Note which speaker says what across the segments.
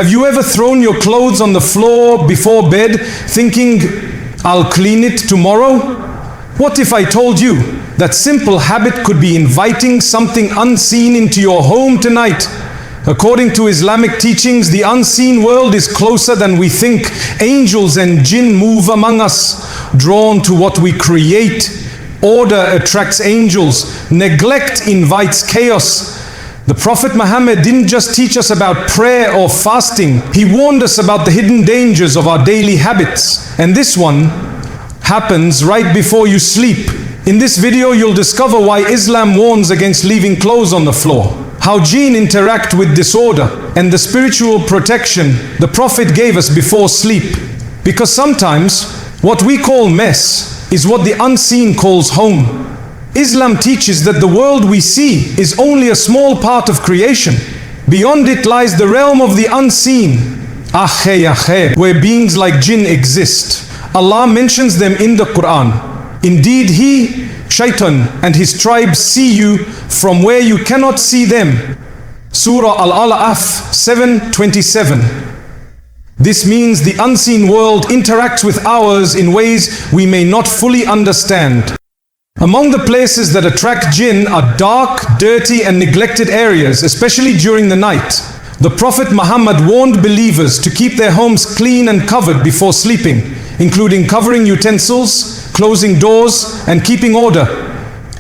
Speaker 1: Have you ever thrown your clothes on the floor before bed thinking, I'll clean it tomorrow? What if I told you that simple habit could be inviting something unseen into your home tonight? According to Islamic teachings, the unseen world is closer than we think. Angels and jinn move among us, drawn to what we create. Order attracts angels. Neglect invites chaos. The Prophet Muhammad didn't just teach us about prayer or fasting. He warned us about the hidden dangers of our daily habits. And this one happens right before you sleep. In this video, you'll discover why Islam warns against leaving clothes on the floor, how jinn interact with disorder, and the spiritual protection the Prophet gave us before sleep. Because sometimes what we call mess is what the unseen calls home. Islam teaches that the world we see is only a small part of creation. Beyond it lies the realm of the unseen, where beings like jinn exist. Allah mentions them in the Quran. Indeed, he, Shaytan, and his tribe see you from where you cannot see them. Surah Al-Alaf 7:27. This means the unseen world interacts with ours in ways we may not fully understand. Among the places that attract jinn are dark, dirty, and neglected areas, especially during the night. The Prophet Muhammad warned believers to keep their homes clean and covered before sleeping, including covering utensils, closing doors, and keeping order.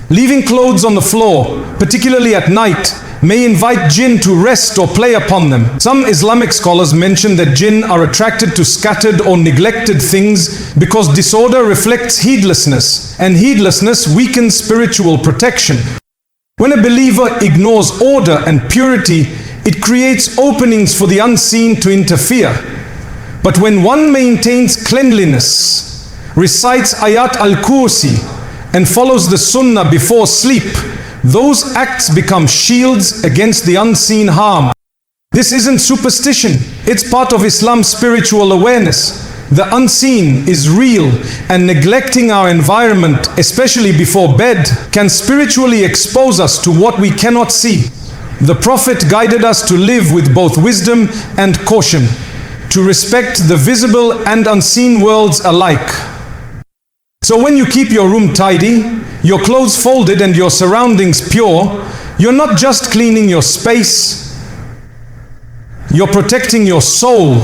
Speaker 1: Leaving clothes on the floor, particularly at night, may invite jinn to rest or play upon them. Some Islamic scholars mention that jinn are attracted to scattered or neglected things because disorder reflects heedlessness, and heedlessness weakens spiritual protection. When a believer ignores order and purity, it creates openings for the unseen to interfere. But when one maintains cleanliness, recites Ayat al-Kursi, and follows the Sunnah before sleep, those acts become shields against the unseen harm. This isn't superstition, it's part of Islam's spiritual awareness. The unseen is real, and neglecting our environment, especially before bed, can spiritually expose us to what we cannot see. The Prophet guided us to live with both wisdom and caution, to respect the visible and unseen worlds alike. So when you keep your room tidy, your clothes folded, and your surroundings pure, you're not just cleaning your space, you're protecting your soul.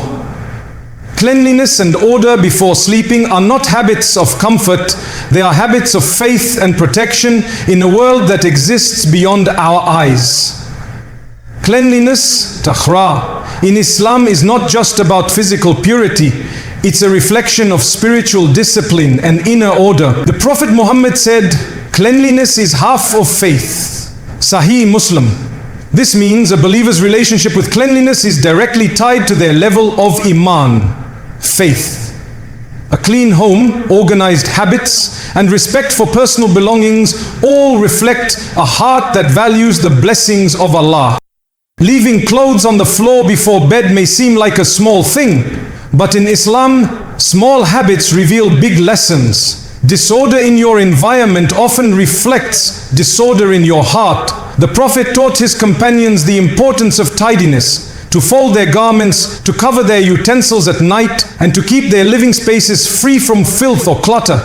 Speaker 1: Cleanliness and order before sleeping are not habits of comfort, they are habits of faith and protection in a world that exists beyond our eyes. Cleanliness, takhra, in Islam is not just about physical purity, it's a reflection of spiritual discipline and inner order. The Prophet Muhammad said, cleanliness is half of faith. Sahih Muslim. This means a believer's relationship with cleanliness is directly tied to their level of iman, faith. A clean home, organized habits, and respect for personal belongings all reflect a heart that values the blessings of Allah. Leaving clothes on the floor before bed may seem like a small thing, but in Islam, small habits reveal big lessons. Disorder in your environment often reflects disorder in your heart. The Prophet taught his companions the importance of tidiness, to fold their garments, to cover their utensils at night, and to keep their living spaces free from filth or clutter.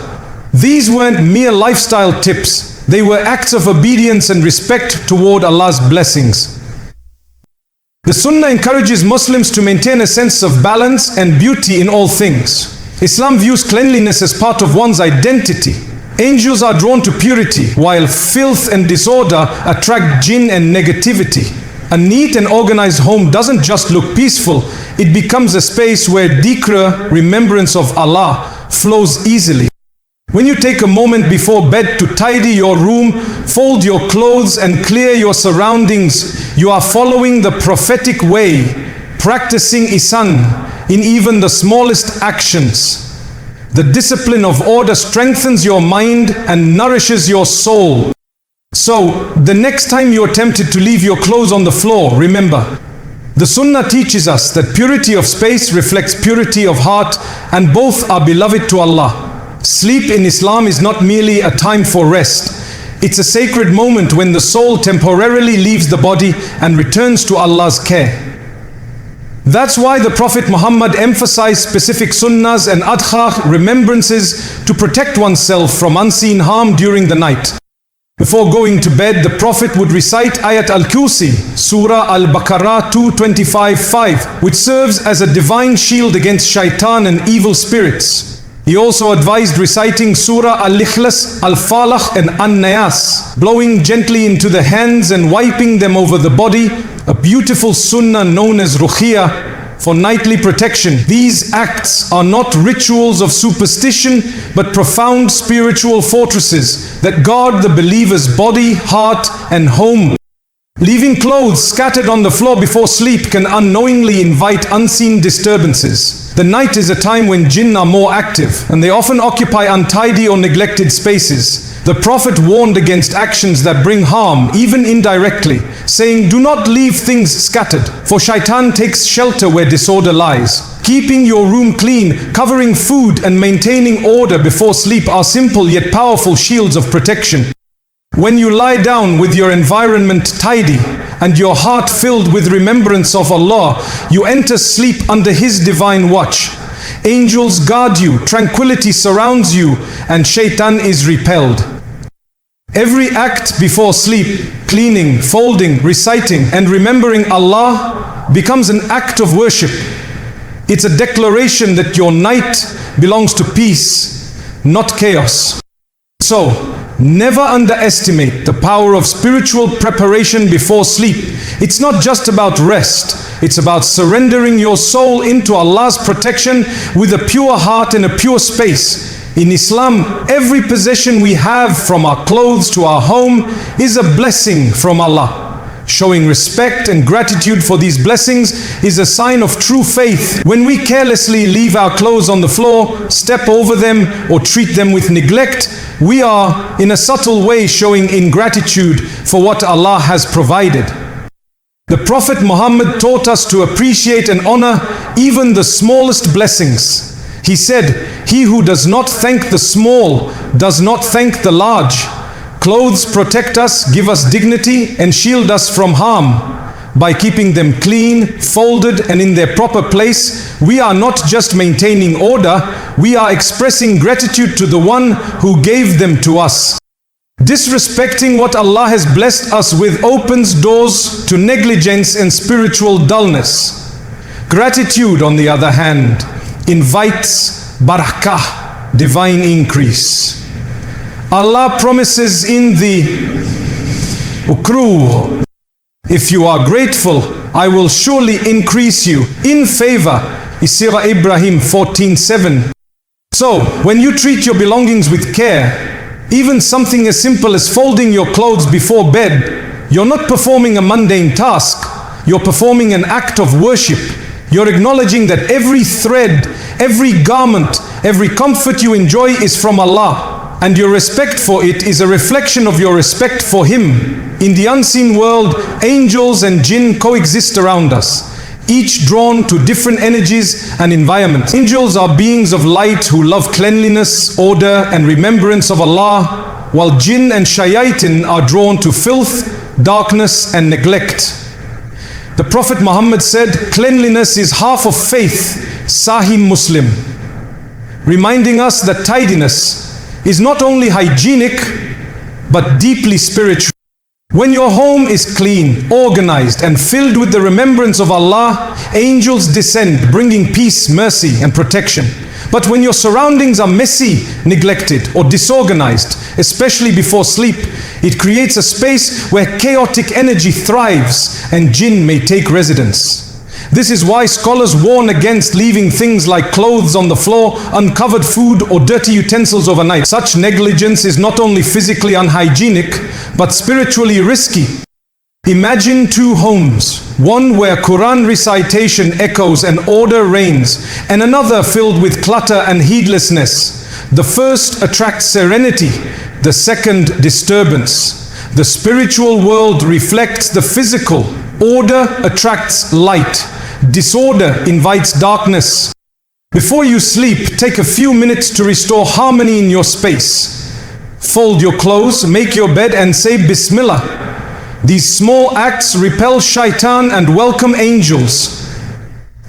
Speaker 1: These weren't mere lifestyle tips, they were acts of obedience and respect toward Allah's blessings. The Sunnah encourages Muslims to maintain a sense of balance and beauty in all things. Islam views cleanliness as part of one's identity. Angels are drawn to purity, while filth and disorder attract jinn and negativity. A neat and organized home doesn't just look peaceful, it becomes a space where dhikr, remembrance of Allah, flows easily. When you take a moment before bed to tidy your room, fold your clothes, and clear your surroundings, you are following the prophetic way, practicing ihsan in even the smallest actions. The discipline of order strengthens your mind and nourishes your soul. So, the next time you are tempted to leave your clothes on the floor, remember, the Sunnah teaches us that purity of space reflects purity of heart, and both are beloved to Allah. Sleep in Islam is not merely a time for rest. It's a sacred moment when the soul temporarily leaves the body and returns to Allah's care. That's why the Prophet Muhammad emphasized specific sunnahs and adhkar, remembrances, to protect oneself from unseen harm during the night. Before going to bed, the Prophet would recite Ayat al-Kursi, Surah Al-Baqarah 225:5, which serves as a divine shield against Shaytan and evil spirits. He also advised reciting Surah Al-Ikhlas, Al-Falaq and An-Nayas, blowing gently into the hands and wiping them over the body, a beautiful sunnah known as Ruqyah, for nightly protection. These acts are not rituals of superstition, but profound spiritual fortresses that guard the believer's body, heart and home. Leaving clothes scattered on the floor before sleep can unknowingly invite unseen disturbances. The night is a time when jinn are more active, and they often occupy untidy or neglected spaces. The Prophet warned against actions that bring harm, even indirectly, saying, "Do not leave things scattered, for Shaytan takes shelter where disorder lies." Keeping your room clean, covering food and maintaining order before sleep are simple yet powerful shields of protection. When you lie down with your environment tidy and your heart filled with remembrance of Allah, you enter sleep under His divine watch. Angels guard you, tranquility surrounds you, and Shaytan is repelled. Every act before sleep, cleaning, folding, reciting, and remembering Allah becomes an act of worship. It's a declaration that your night belongs to peace, not chaos. So, never underestimate the power of spiritual preparation before sleep. It's not just about rest. It's about surrendering your soul into Allah's protection with a pure heart and a pure space. In Islam, every possession we have, from our clothes to our home, is a blessing from Allah. Showing respect and gratitude for these blessings is a sign of true faith. When we carelessly leave our clothes on the floor, step over them, or treat them with neglect, we are, in a subtle way, showing ingratitude for what Allah has provided. The Prophet Muhammad taught us to appreciate and honor even the smallest blessings. He said, "He who does not thank the small does not thank the large." Clothes protect us, give us dignity, and shield us from harm. By keeping them clean, folded, and in their proper place, we are not just maintaining order, we are expressing gratitude to the one who gave them to us. Disrespecting what Allah has blessed us with opens doors to negligence and spiritual dullness. Gratitude, on the other hand, invites barakah, divine increase. Allah promises in the Ukru, "If you are grateful, I will surely increase you in favor." Surah Ibrahim 14:7. So, when you treat your belongings with care, even something as simple as folding your clothes before bed, you're not performing a mundane task. You're performing an act of worship. You're acknowledging that every thread, every garment, every comfort you enjoy is from Allah. And your respect for it is a reflection of your respect for Him. In the unseen world, angels and jinn coexist around us, each drawn to different energies and environments. Angels are beings of light who love cleanliness, order, and remembrance of Allah, while jinn and shayatin are drawn to filth, darkness, and neglect. The Prophet Muhammad said, "Cleanliness is half of faith," Sahih Muslim, reminding us that tidiness is not only hygienic, but deeply spiritual. When your home is clean, organized, and filled with the remembrance of Allah, angels descend, bringing peace, mercy, and protection. But when your surroundings are messy, neglected, or disorganized, especially before sleep, it creates a space where chaotic energy thrives and jinn may take residence. This is why scholars warn against leaving things like clothes on the floor, uncovered food, or dirty utensils overnight. Such negligence is not only physically unhygienic, but spiritually risky. Imagine two homes, one where Quran recitation echoes and order reigns, and another filled with clutter and heedlessness. The first attracts serenity, the second disturbance. The spiritual world reflects the physical. Order attracts light. Disorder invites darkness. Before you sleep, take a few minutes to restore harmony in your space. Fold your clothes, make your bed, and say Bismillah. These small acts repel Shaytan and welcome angels.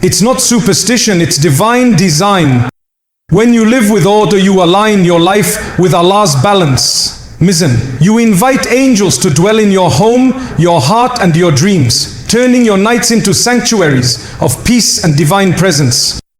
Speaker 1: It's not superstition, it's divine design. When you live with order, you align your life with Allah's balance. Mizan, you invite angels to dwell in your home, your heart and your dreams, turning your nights into sanctuaries of peace and divine presence.